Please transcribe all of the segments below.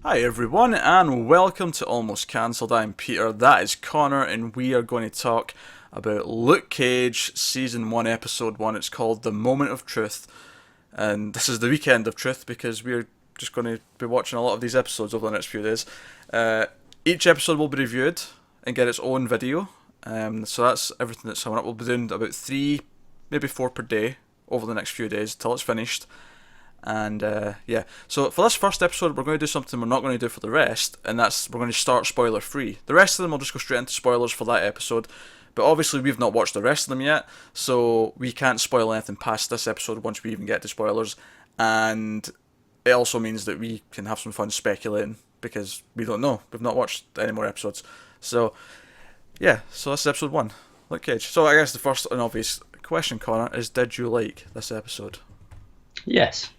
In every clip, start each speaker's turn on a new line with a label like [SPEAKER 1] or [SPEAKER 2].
[SPEAKER 1] Hi everyone, and welcome to Almost Cancelled. I'm Peter, that is Connor, and we are going to talk about Luke Cage Season 1, Episode 1. It's called The Moment of Truth, and this is the weekend of truth because we're just going to be watching a lot of these episodes over the next few days. Each episode will be reviewed and get its own video, so that's everything that's coming up. We'll be doing about 3, maybe 4 per day over the next few days until it's finished. And yeah, so for this first episode, we're going to do something we're not going to do for the rest, and that's we're going to start spoiler free. The rest of them will just go straight into spoilers for that episode, but obviously we've not watched the rest of them yet, so we can't spoil anything past this episode once we even get to spoilers. And it also means that we can have some fun speculating because we don't know. We've not watched any more episodes. So yeah, so that's episode 1, Luke Cage. So I guess the first and obvious question, Connor, is did you like this episode?
[SPEAKER 2] Yes.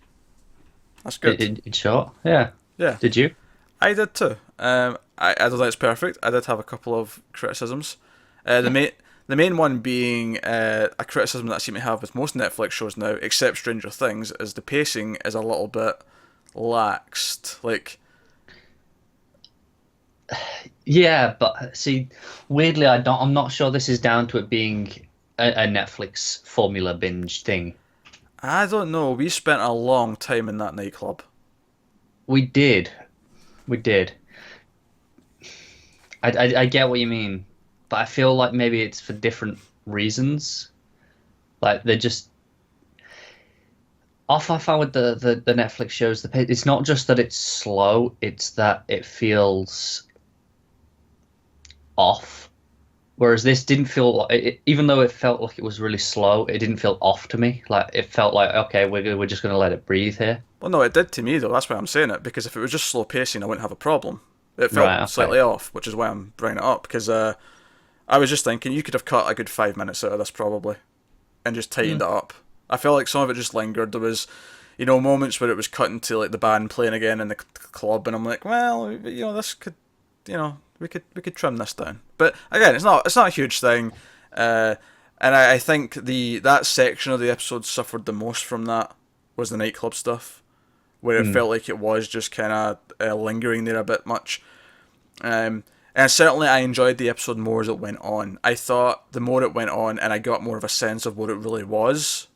[SPEAKER 1] That's good.
[SPEAKER 2] In short, yeah.
[SPEAKER 1] Yeah.
[SPEAKER 2] Did you?
[SPEAKER 1] I did too. I don't think it's perfect. I did have a couple of criticisms. The main one being a criticism that I seem to have with most Netflix shows now, except Stranger Things, is the pacing is a little bit laxed. Like,
[SPEAKER 2] Yeah, but see, weirdly, I'm not sure this is down to it being a Netflix formula binge thing.
[SPEAKER 1] I don't know. We spent a long time in that nightclub.
[SPEAKER 2] We did, we did. I get what you mean, but I feel like maybe it's for different reasons. Like they're just off. I found with the Netflix shows, it's not just that it's slow; it's that it feels off. Whereas this didn't feel like, even though it felt like it was really slow, it didn't feel off to me. Like it felt like, okay, we're just going to let it breathe here.
[SPEAKER 1] Well, no, it did to me though. That's why I'm saying it, because if it was just slow pacing, I wouldn't have a problem. It felt
[SPEAKER 2] Right. Okay.
[SPEAKER 1] slightly off, which is why I'm bringing it up. Because I was just thinking you could have cut a good 5 minutes out of this probably, and just tightened it up. I felt like some of it just lingered. There was, moments where it was cutting to like the band playing again in the club, and I'm like, well, this could, we could trim this down. But again, it's not a huge thing, and I think that section of the episode suffered the most from that was the nightclub stuff, where it felt like it was just kind of lingering there a bit much. And certainly I enjoyed the episode more as it went on. I thought the more it went on and I got more of a sense of what it really was,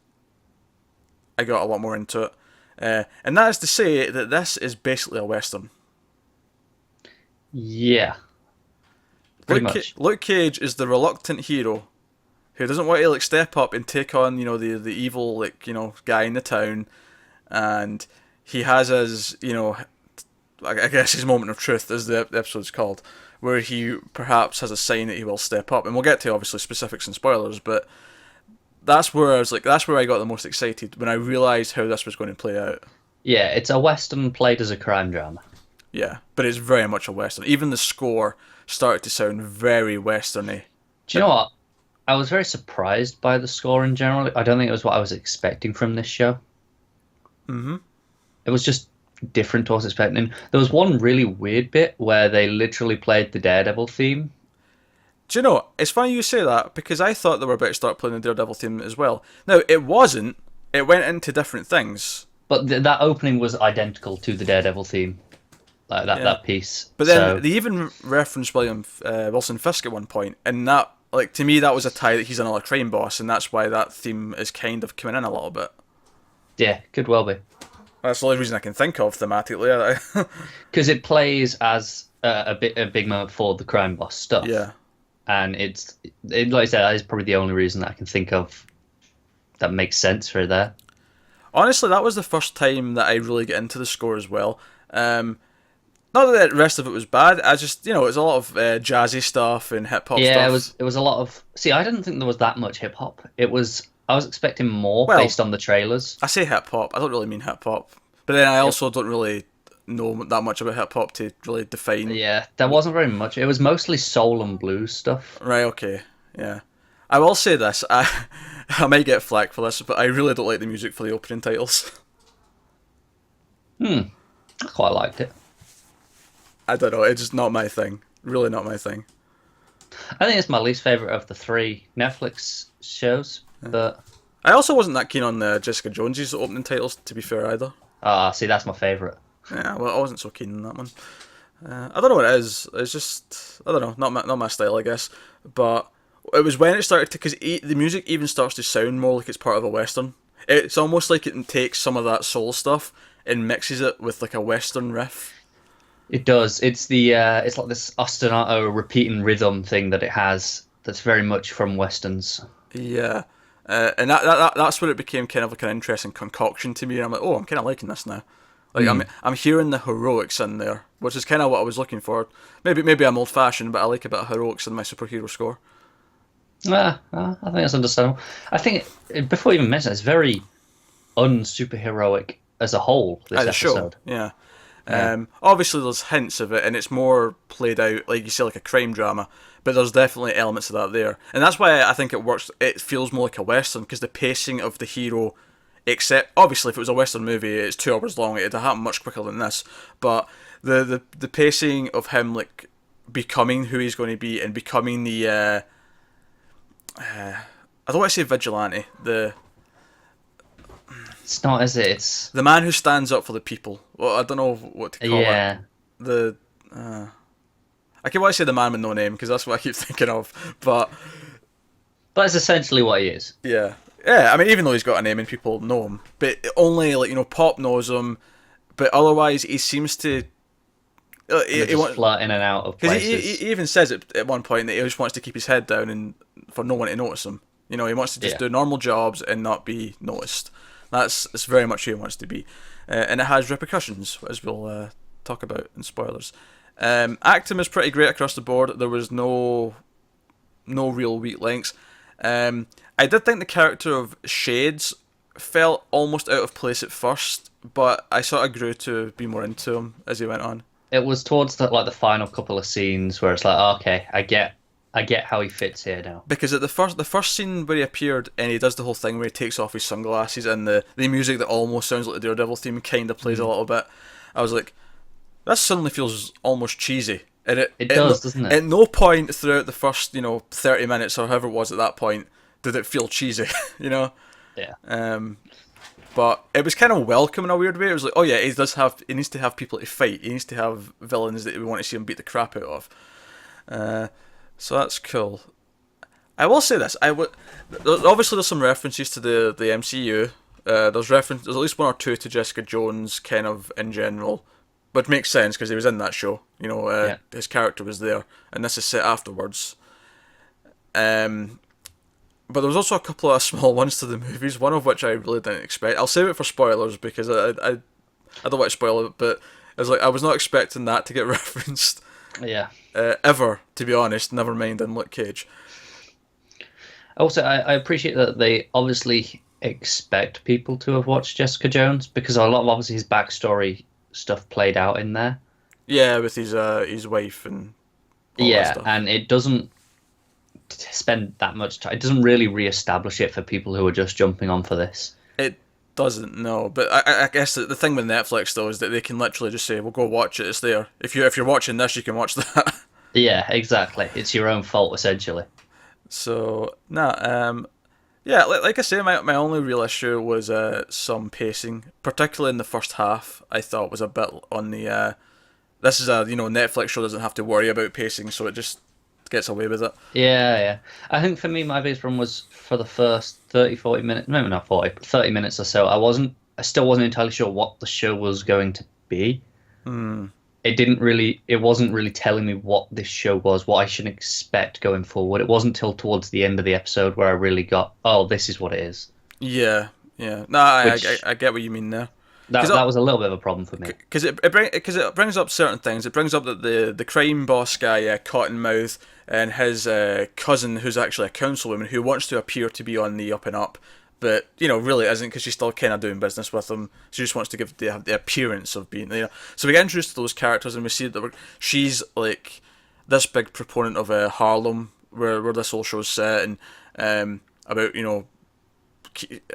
[SPEAKER 1] I got a lot more into it. And that is to say that this is basically a Western.
[SPEAKER 2] Yeah. Pretty much.
[SPEAKER 1] Luke Cage is the reluctant hero who doesn't want to like step up and take on, the evil guy in the town, and he has his, I guess his moment of truth, as the episode's called, where he perhaps has a sign that he will step up, and we'll get to obviously specifics and spoilers, but that's where I was like, that's where I got the most excited when I realised how this was going to play out.
[SPEAKER 2] Yeah, it's a Western played as a crime drama.
[SPEAKER 1] Yeah, but it's very much a Western. Even the score started to sound very Westerny.
[SPEAKER 2] Do you know what? I was very surprised by the score in general. I don't think it was what I was expecting from this show.
[SPEAKER 1] Mm-hmm.
[SPEAKER 2] It was just different to what I was expecting. There was one really weird bit where they literally played the Daredevil theme.
[SPEAKER 1] Do you know, it's funny you say that, because I thought they were about to start playing the Daredevil theme as well. Now, it wasn't. It went into different things.
[SPEAKER 2] But that opening was identical to the Daredevil theme. Like that piece.
[SPEAKER 1] But then they even referenced Wilson Fisk at one point, and that, like, to me, that was a tie that he's another crime boss, and that's why that theme is kind of coming in a little bit.
[SPEAKER 2] Yeah, could well be.
[SPEAKER 1] That's the only reason I can think of thematically.
[SPEAKER 2] Because it plays as a big moment for the crime boss stuff.
[SPEAKER 1] Yeah.
[SPEAKER 2] And like I said, that is probably the only reason that I can think of that makes sense for there.
[SPEAKER 1] Honestly, that was the first time that I really get into the score as well. Not that the rest of it was bad. I just, it was a lot of jazzy stuff and hip hop stuff.
[SPEAKER 2] Yeah, it was a lot of. See, I didn't think there was that much hip hop. I was expecting more based on the trailers.
[SPEAKER 1] I say hip hop. I don't really mean hip hop, but then I also don't really know that much about hip hop to really define.
[SPEAKER 2] Yeah, there wasn't very much. It was mostly soul and blues stuff.
[SPEAKER 1] Right. Okay. Yeah. I will say this. I might get flack for this, but I really don't like the music for the opening titles.
[SPEAKER 2] I quite liked it.
[SPEAKER 1] I don't know. It's just not my thing. Really not my thing.
[SPEAKER 2] I think it's my least favorite of the 3 Netflix shows, but
[SPEAKER 1] I also wasn't that keen on Jessica Jones's opening titles, to be fair, either.
[SPEAKER 2] see, that's my favorite.
[SPEAKER 1] Yeah, well, I wasn't so keen on that one. I don't know what it is. It's just, I don't know, not my style, I guess. But it was when it started to, because the music even starts to sound more like it's part of a western. It's almost like it takes some of that soul stuff and mixes it with like a western riff.
[SPEAKER 2] It does. It's like this ostinato repeating rhythm thing that it has. That's very much from westerns.
[SPEAKER 1] Yeah. And that's where it became kind of like an interesting concoction to me. And I'm like, oh, I'm kind of liking this now. Like I'm hearing the heroics in there, which is kind of what I was looking for. Maybe I'm old fashioned, but I like a bit of heroics in my superhero score.
[SPEAKER 2] I think that's understandable. I think before you even mention it, it's very unsuperheroic as a whole. This
[SPEAKER 1] The show,
[SPEAKER 2] episode,
[SPEAKER 1] yeah.
[SPEAKER 2] yeah,
[SPEAKER 1] Obviously, there's hints of it, and it's more played out, like you say, like a crime drama. But there's definitely elements of that there, and that's why I think it works. It feels more like a western because the pacing of the hero, except obviously if it was a western movie, it's 2 hours long. It'd happen much quicker than this. But the pacing of him like becoming who he's going to be and becoming the I don't want to say vigilante,
[SPEAKER 2] it's not, is it? It's
[SPEAKER 1] the man who stands up for the people. Well, I don't know what to call
[SPEAKER 2] yeah,
[SPEAKER 1] it. The I keep want to say the man with no name because that's what I keep thinking of. But
[SPEAKER 2] but it's essentially what he is.
[SPEAKER 1] yeah, yeah. I mean, even though he's got a name and people know him, but only like Pop knows him. But otherwise, he seems to.
[SPEAKER 2] He just fly in and out of
[SPEAKER 1] Because
[SPEAKER 2] places.
[SPEAKER 1] he even says it at one point that he just wants to keep his head down and for no one to notice him. He wants to just
[SPEAKER 2] Yeah.
[SPEAKER 1] do normal jobs and not be noticed. It's very much who he wants to be, and it has repercussions, as we'll talk about in spoilers. Acting was pretty great across the board. There was no real weak links. I did think the character of Shades felt almost out of place at first, but I sort of grew to be more into him as he went on.
[SPEAKER 2] It was towards the final couple of scenes where it's like, oh, okay, I get how he fits here now.
[SPEAKER 1] Because at the first scene where he appeared and he does the whole thing where he takes off his sunglasses and the music that almost sounds like the Daredevil theme kind of plays a little bit, I was like, that suddenly feels almost cheesy. And
[SPEAKER 2] It does, doesn't it?
[SPEAKER 1] At no point throughout the first 30 minutes or however it was at that point did it feel cheesy,
[SPEAKER 2] Yeah.
[SPEAKER 1] But it was kind of welcome in a weird way. It was like, oh yeah, he needs to have people to fight. He needs to have villains that we want to see him beat the crap out of. So that's cool. I will say this. Obviously there's some references to the MCU. There's at least one or two to Jessica Jones, kind of in general, which makes sense because he was in that show. His character was there, and this is set afterwards. But there was also a couple of small ones to the movies, one of which I really didn't expect. I'll save it for spoilers because I don't want to spoil it, but it was like I was not expecting that to get referenced.
[SPEAKER 2] Yeah.
[SPEAKER 1] Ever, to be honest, never mind in Luke Cage.
[SPEAKER 2] Also, I appreciate that they obviously expect people to have watched Jessica Jones because a lot of obviously his backstory stuff played out in there.
[SPEAKER 1] Yeah, with his wife and all that stuff.
[SPEAKER 2] And it doesn't spend that much time. It doesn't really re-establish it for people who are just jumping on for this.
[SPEAKER 1] It doesn't, no. But I guess the thing with Netflix though is that they can literally just say, "Well, go watch it. It's there. If you're watching this, you can watch that."
[SPEAKER 2] Yeah, exactly. It's your own fault essentially.
[SPEAKER 1] So yeah, like I say, my only real issue was some pacing, particularly in the first half. I thought was a bit on the. This is a Netflix show doesn't have to worry about pacing, so it just gets away with it.
[SPEAKER 2] Yeah. I think for me, my biggest problem was for the first 30, 40 minutes, maybe not 40, but 30 minutes or so, I still wasn't entirely sure what the show was going to be. It wasn't really telling me what this show was, what I should expect going forward. It wasn't till towards the end of the episode where I really got, oh, this is what it is.
[SPEAKER 1] Yeah. No, I get what you mean there.
[SPEAKER 2] That was a little bit of a problem for me.
[SPEAKER 1] Because it brings up certain things. It brings up that the crime boss guy, Cottonmouth, and his cousin, who's actually a councilwoman, who wants to appear to be on the up and up, but really isn't because she's still kind of doing business with him. She just wants to give the appearance of being, So we get introduced to those characters, and we see that she's like this big proponent of Harlem, where this whole show's set, and about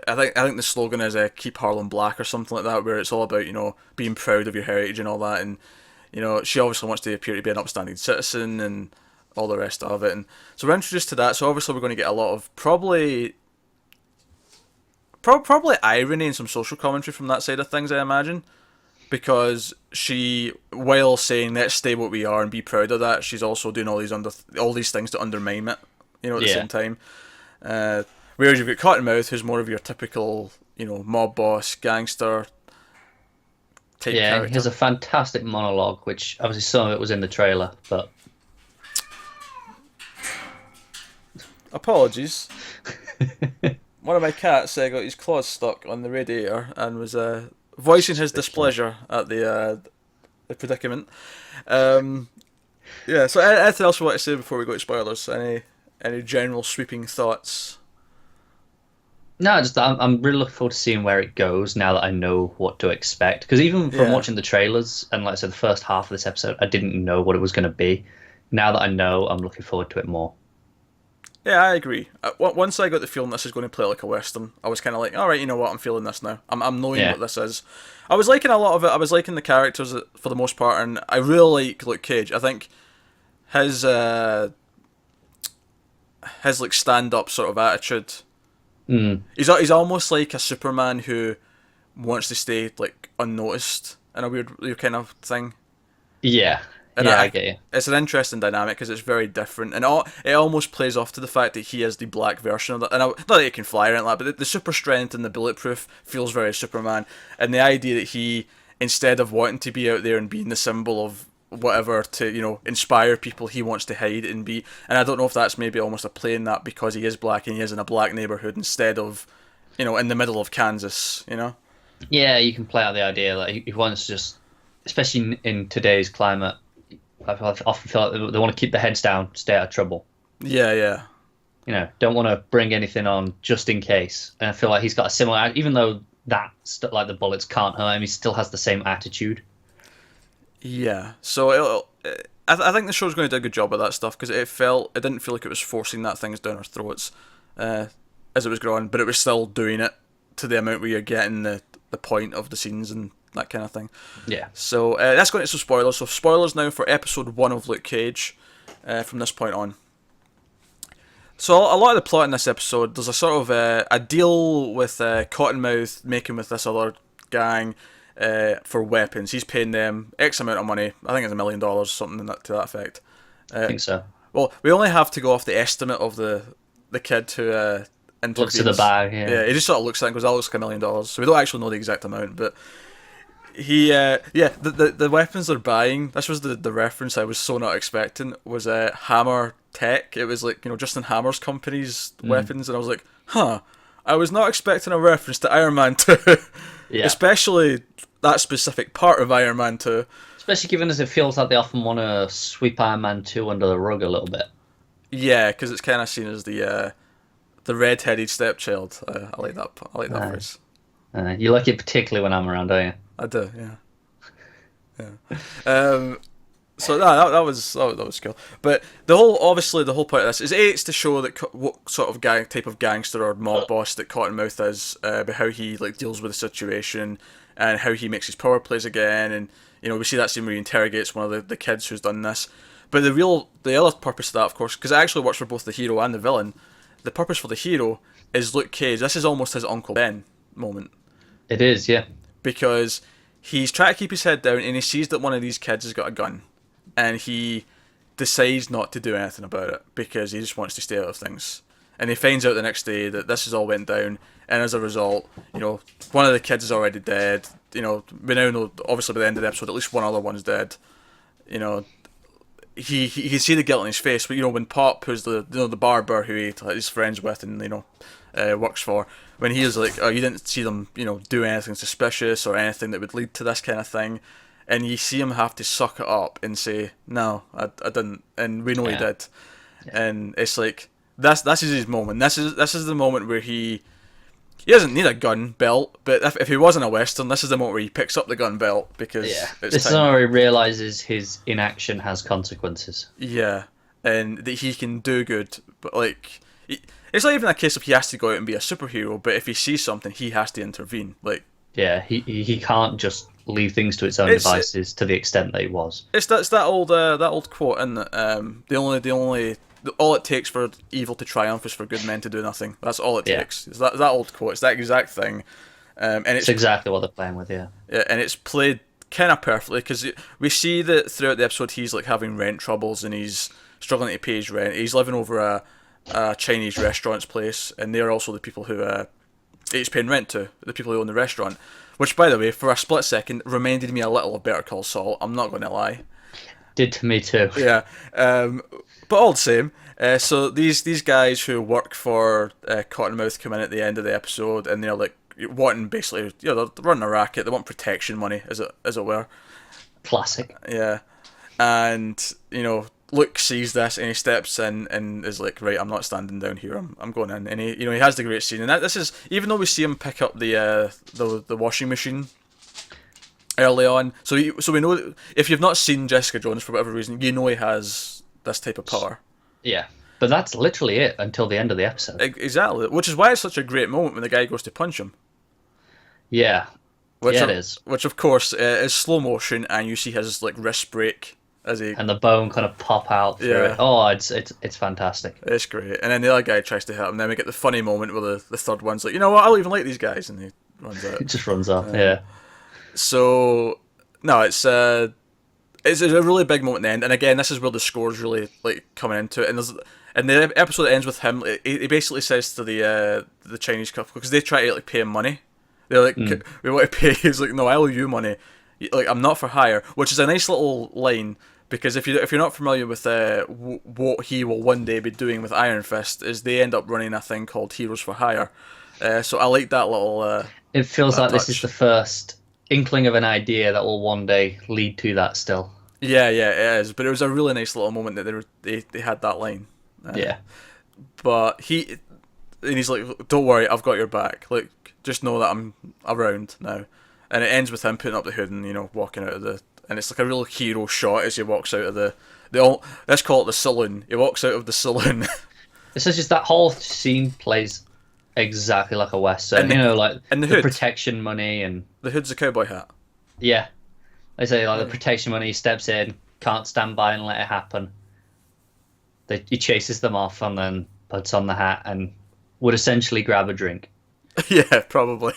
[SPEAKER 1] I think the slogan is "Keep Harlem Black" or something like that, where it's all about being proud of your heritage and all that, and she obviously wants to appear to be an upstanding citizen and all the rest of it, and so we're introduced to that. So obviously we're going to get a lot of probably irony and some social commentary from that side of things, I imagine, because she, while saying let's stay what we are and be proud of that, she's also doing all these things to undermine it. At the same time. Whereas you've got Cottonmouth, who's more of your typical, mob boss, gangster type character.
[SPEAKER 2] He has a fantastic monologue, which obviously some of it was in the trailer, but
[SPEAKER 1] apologies. One of my cats got his claws stuck on the radiator and was voicing his displeasure at the predicament. So anything else you want to say before we go to spoilers? Any general sweeping thoughts?
[SPEAKER 2] No, I'm really looking forward to seeing where it goes now that I know what to expect. Because even from watching the trailers and, like I said, the first half of this episode, I didn't know what it was going to be. Now that I know, I'm looking forward to it more.
[SPEAKER 1] Yeah, I agree. Once I got the feeling this is going to play like a western, I was kind of like, all right, you know what, I'm feeling this now. I'm knowing what this is. I was liking a lot of it. I was liking the characters for the most part, and I really like Luke Cage. I think his like stand-up sort of attitude. He's almost like a Superman who wants to stay like unnoticed in a weird kind of thing.
[SPEAKER 2] Yeah.
[SPEAKER 1] And
[SPEAKER 2] I get you.
[SPEAKER 1] It's an interesting dynamic because it's very different, and it almost plays off to the fact that he is the black version of that. And not that he can fly or anything like that, but the super strength and the bulletproof feels very Superman. And the idea that he, instead of wanting to be out there and being the symbol of whatever to inspire people, he wants to hide and be. And I don't know if that's maybe almost a play in that because he is black and he is in a black neighborhood instead of, in the middle of Kansas.
[SPEAKER 2] Yeah, you can play out the idea that he wants to just, especially in today's climate. I often feel like they want to keep their heads down, stay out of trouble.
[SPEAKER 1] Yeah.
[SPEAKER 2] Don't want to bring anything on just in case. And I feel like he's got a similar, even though like the bullets can't hurt him, he still has the same attitude.
[SPEAKER 1] Yeah. So I think the show's going to do a good job of that stuff because it didn't feel like it was forcing that things down our throats as it was growing, but it was still doing it to the amount where you're getting the point of the scenes and that kind of thing.
[SPEAKER 2] Yeah.
[SPEAKER 1] So let's go into some spoilers. So spoilers now for episode 1 of Luke Cage from this point on. So a lot of the plot in this episode, there's a sort of a deal with Cottonmouth making with this other gang for weapons. He's paying them X amount of money. I think it's $1 million, something to that effect.
[SPEAKER 2] I think so.
[SPEAKER 1] Well, we only have to go off the estimate of the kid who intervenes.
[SPEAKER 2] Looks at the bag,
[SPEAKER 1] Yeah, he just sort of looks at it and goes, that looks like $1 million. So we don't actually know the exact amount, but the weapons they're buying, this was the reference I was so not expecting, was Hammer Tech. It was like, Justin Hammer's company's weapons, and I was like, I was not expecting a reference to Iron Man 2. Yeah. Especially that specific part of Iron Man 2.
[SPEAKER 2] Especially given as it feels like they often want to sweep Iron Man 2 under the rug a little bit.
[SPEAKER 1] Yeah, because it's kind of seen as the red-headed stepchild. I like that phrase.
[SPEAKER 2] You like it particularly when I'm around, don't you?
[SPEAKER 1] I do, yeah. So that was cool. But the whole point of this is it's to show that what sort of type of gangster or mob boss that Cottonmouth is, but how he like deals with the situation and how he makes his power plays again, and we see that scene where he interrogates one of the kids who's done this. But the other purpose of that, of course, because it actually works for both the hero and the villain. The purpose for the hero is Luke Cage. This is almost his Uncle Ben moment.
[SPEAKER 2] It is, yeah.
[SPEAKER 1] Because he's trying to keep his head down and he sees that one of these kids has got a gun. And he decides not to do anything about it because he just wants to stay out of things. And he finds out the next day that this has all went down. And as a result, one of the kids is already dead. We now know, obviously by the end of the episode, at least one other one's dead. He can see the guilt in his face. But, when Pop, who's the barber who he's friends with and, works for, when he is like, oh, you didn't see them, do anything suspicious or anything that would lead to this kind of thing, and you see him have to suck it up and say, no, I didn't, and we know he did, and it's like this is his moment. This is the moment where he doesn't need a gun belt, but if he wasn't a Western, this is the moment where he picks up the gun belt because
[SPEAKER 2] this is where he realizes his inaction has consequences.
[SPEAKER 1] Yeah, and that he can do good, but like. It's not even a case of he has to go out and be a superhero, but if he sees something, he has to intervene. Like,
[SPEAKER 2] yeah, he can't just leave things to its own devices to the extent that he was.
[SPEAKER 1] It's that old quote, and all it takes for evil to triumph is for good men to do nothing. That's all it takes. It's that old quote. It's that exact thing, and it's
[SPEAKER 2] exactly what they're playing with. Yeah,
[SPEAKER 1] and it's played kind of perfectly, because we see that throughout the episode he's like having rent troubles and he's struggling to pay his rent. He's living over a Chinese restaurant's place, and they're also the people who he's paying rent to, the people who own the restaurant. Which, by the way, for a split second, reminded me a little of Better Call Saul. I'm not going to lie.
[SPEAKER 2] Did to me too.
[SPEAKER 1] Yeah, but all the same. So these guys who work for Cottonmouth come in at the end of the episode, and they're like wanting basically, they're running a racket. They want protection money, as it were.
[SPEAKER 2] Classic.
[SPEAKER 1] Yeah, and Luke sees this and he steps in and is like, right, I'm not standing down here. I'm going in, and he has the great scene. And this is, even though we see him pick up the washing machine early on, so we know that if you've not seen Jessica Jones for whatever reason, he has this type of power.
[SPEAKER 2] Yeah, but that's literally it until the end of the episode.
[SPEAKER 1] Exactly, which is why it's such a great moment when the guy goes to punch him.
[SPEAKER 2] Yeah, it is. Which
[SPEAKER 1] of course is slow motion, and you see his like wrist break as he
[SPEAKER 2] and the bone kind of pop out through it. Oh, it's fantastic.
[SPEAKER 1] It's great. And then the other guy tries to hit him. Then we get the funny moment where the third one's like, you know what? I'll even like these guys, and he runs out.
[SPEAKER 2] It just runs off. Yeah.
[SPEAKER 1] So no, it's a really big moment in the end. And again, this is where the score's really like coming into it. And the episode ends with him. He basically says to the Chinese couple, because they try to like pay him money. They're like, we want to pay. He's like, no, I owe you money. Like, I'm not for hire, which is a nice little line, because if you're not familiar with what he will one day be doing with Iron Fist, is they end up running a thing called Heroes for Hire. So I like that little. It feels like
[SPEAKER 2] this is the first inkling of an idea that will one day lead to that. Still.
[SPEAKER 1] Yeah, it is. But it was a really nice little moment that they had that line.
[SPEAKER 2] Yeah.
[SPEAKER 1] But he's like, don't worry, I've got your back. Like, just know that I'm around now. And it ends with him putting up the hood and walking out of and it's like a real hero shot as he walks out of let's call it the saloon. He walks out of the saloon.
[SPEAKER 2] It's just that whole scene plays exactly like a western. And the protection money and
[SPEAKER 1] the hood's a cowboy hat.
[SPEAKER 2] Yeah, they say the protection money. He steps in, can't stand by and let it happen. He chases them off and then puts on the hat and would essentially grab a drink.
[SPEAKER 1] Yeah, probably.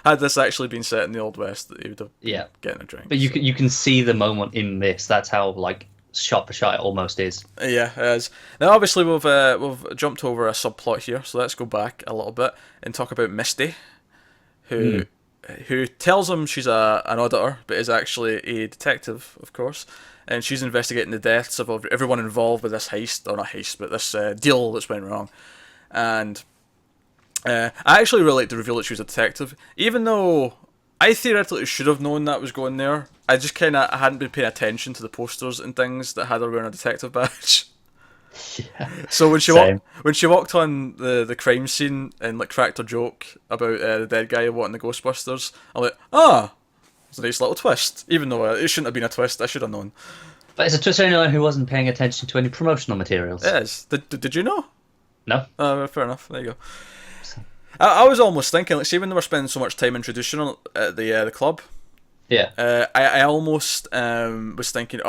[SPEAKER 1] Had this actually been set in the Old West, he would have been getting a drink.
[SPEAKER 2] But you can see the moment in this. That's how shot for shot it almost is.
[SPEAKER 1] Yeah, it is. Now, obviously, we've jumped over a subplot here, so let's go back a little bit and talk about Misty, who tells him she's an auditor, but is actually a detective, of course. And she's investigating the deaths of everyone involved with this heist, or not heist, but this deal that's went wrong. And I actually really like to reveal that she was a detective, even though I theoretically should have known that was going there. I just I hadn't been paying attention to the posters and things that had her wearing a detective badge.
[SPEAKER 2] Yeah.
[SPEAKER 1] So when she walked on the crime scene and cracked her joke about the dead guy wanting the Ghostbusters, I'm like, it's a nice little twist. Even though it shouldn't have been a twist, I should have known.
[SPEAKER 2] But it's a twist for anyone who wasn't paying attention to any promotional materials.
[SPEAKER 1] It is. Did you know?
[SPEAKER 2] No.
[SPEAKER 1] Fair enough. There you go. I was almost thinking, see, when they were spending so much time introducing her at the club.
[SPEAKER 2] Yeah.
[SPEAKER 1] I almost was thinking,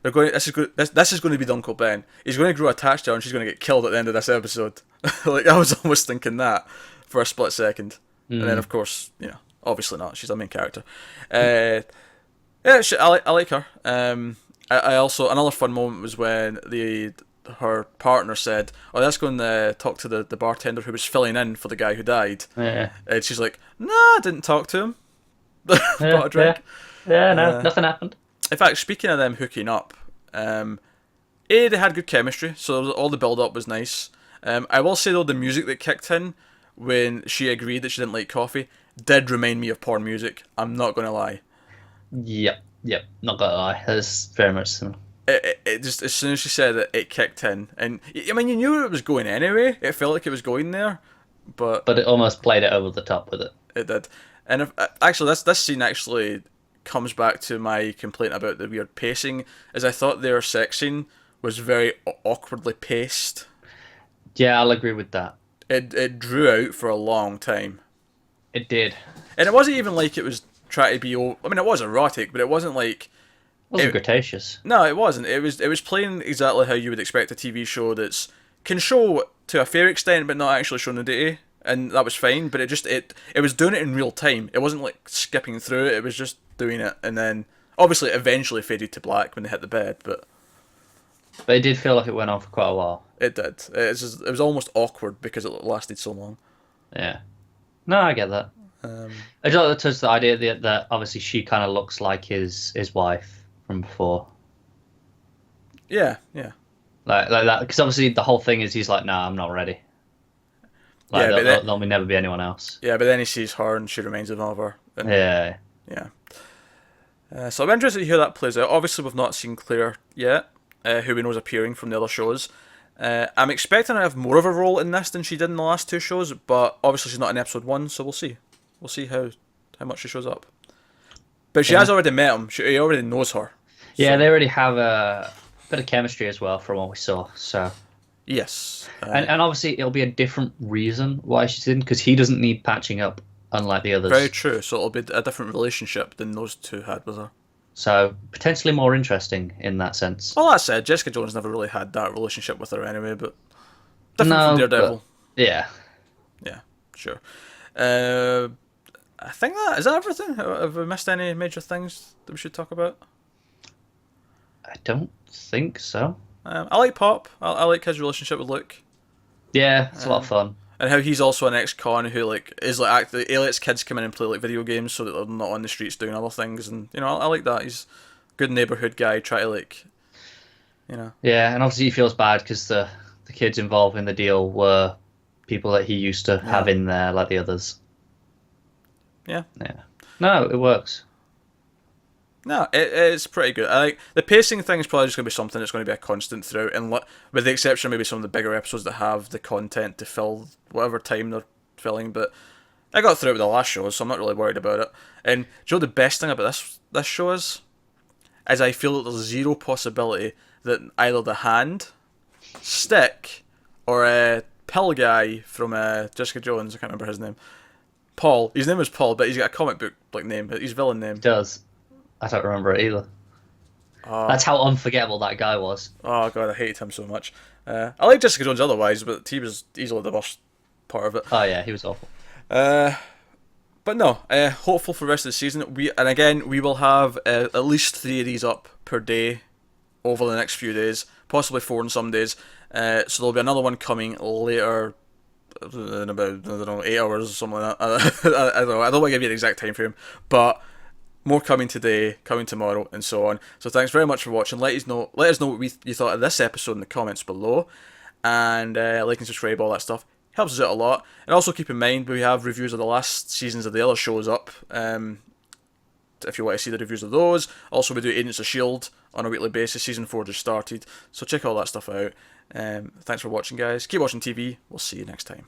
[SPEAKER 1] this is going to be Uncle Ben. He's going to grow attached to her, and she's going to get killed at the end of this episode. I was almost thinking that for a split second, and then of course, obviously not. She's a main character. I like her. I also, another fun moment was when her partner said, let's go and talk to the bartender who was filling in for the guy who died.
[SPEAKER 2] Yeah.
[SPEAKER 1] And she's like, nah, I didn't talk to him. Bought a drink.
[SPEAKER 2] Yeah, no, nothing happened.
[SPEAKER 1] In fact, speaking of them hooking up, they had good chemistry, so all the build-up was nice. I will say, though, the music that kicked in when she agreed that she didn't like coffee did remind me of porn music. I'm not going to lie.
[SPEAKER 2] Yep, not going to lie. It's very much similar.
[SPEAKER 1] It just, as soon as she said it, it kicked in. And, I mean, you knew where it was going anyway. It felt like it was going there. But
[SPEAKER 2] it almost played it over the top with it.
[SPEAKER 1] It did. And actually, this scene actually comes back to my complaint about the weird pacing, as I thought their sex scene was very awkwardly paced.
[SPEAKER 2] Yeah, I'll agree with that.
[SPEAKER 1] It drew out for a long time.
[SPEAKER 2] It did.
[SPEAKER 1] And it wasn't even like it was trying to be... I mean, it was erotic, but it wasn't like...
[SPEAKER 2] It wasn't gratuitous.
[SPEAKER 1] No, it wasn't. It was playing exactly how you would expect a TV show that's can show to a fair extent, but not actually show nudity, and that was fine. But it was doing it in real time. It wasn't like skipping through it. It was just doing it, and then obviously it eventually faded to black when they hit the bed, but
[SPEAKER 2] it did feel like it went on for quite a while.
[SPEAKER 1] it did. It was almost awkward because it lasted so long.
[SPEAKER 2] Yeah. No, I get that. I just like touch the idea that obviously she kind of looks like his wife from before.
[SPEAKER 1] Yeah.
[SPEAKER 2] Like that, because obviously the whole thing is he's like, nah, I'm not ready. Like, there'll never be anyone else.
[SPEAKER 1] Yeah, but then he sees her and she reminds him of her. And,
[SPEAKER 2] yeah.
[SPEAKER 1] So I'm interested to hear that plays out. Obviously, we've not seen Claire yet, who we know is appearing from the other shows. I'm expecting her to have more of a role in this than she did in the last two shows, but obviously she's not in episode 1, so we'll see. We'll see how much she shows up. But she has already met him. He already knows her.
[SPEAKER 2] Yeah, they already have a bit of chemistry as well from what we saw. So
[SPEAKER 1] yes.
[SPEAKER 2] And obviously it'll be a different reason why she's in, because he doesn't need patching up, unlike the others.
[SPEAKER 1] Very true. So it'll be a different relationship than those two had with her.
[SPEAKER 2] So potentially more interesting in that sense.
[SPEAKER 1] Well, that said, Jessica Jones never really had that relationship with her anyway, but different from Daredevil.
[SPEAKER 2] Yeah,
[SPEAKER 1] sure. I think is that everything? Have we missed any major things that we should talk about?
[SPEAKER 2] I don't think so.
[SPEAKER 1] I like Pop. I like his relationship with Luke.
[SPEAKER 2] Yeah, it's a lot of fun.
[SPEAKER 1] And how he's also an ex-con who is actually he lets kids come in and play video games so that they're not on the streets doing other things, and I like that. He's a good neighborhood guy. Try to
[SPEAKER 2] Yeah, and obviously he feels bad because the kids involved in the deal were people that he used to have in there, like the others.
[SPEAKER 1] Yeah.
[SPEAKER 2] No, it works.
[SPEAKER 1] No, it's pretty good. I like the pacing thing is probably just going to be something that's going to be a constant throughout, and with the exception of maybe some of the bigger episodes that have the content to fill whatever time they're filling. But I got through it with the last show, so I'm not really worried about it. And do you know the best thing about this show is I feel that there's zero possibility that either the Hand, Stick, or Pill guy from Jessica Jones, I can't remember his name, Paul. His name is Paul, but he's got a comic book name. His villain name.
[SPEAKER 2] He does. I don't remember it either. That's how unforgettable that guy was. Oh
[SPEAKER 1] god, I hated him so much. I like Jessica Jones otherwise, but he was easily the worst part of it.
[SPEAKER 2] Oh yeah, he was awful.
[SPEAKER 1] But no, hopeful for the rest of the season. We will have at least 3 of these up per day over the next few days, possibly 4 on some days. So there'll be another one coming later in about 8 hours or something like that. I don't know. I don't want to give you an exact time frame, but more coming today, coming tomorrow, and so on. So thanks very much for watching. Let us know what you thought of this episode in the comments below, and like and subscribe, all that stuff helps us out a lot. And also keep in mind we have reviews of the last seasons of the other shows up. If you want to see the reviews of those, also we do Agents of Shield on a weekly basis. Season 4 just started, so check all that stuff out. Thanks for watching, guys. Keep watching TV. We'll see you next time.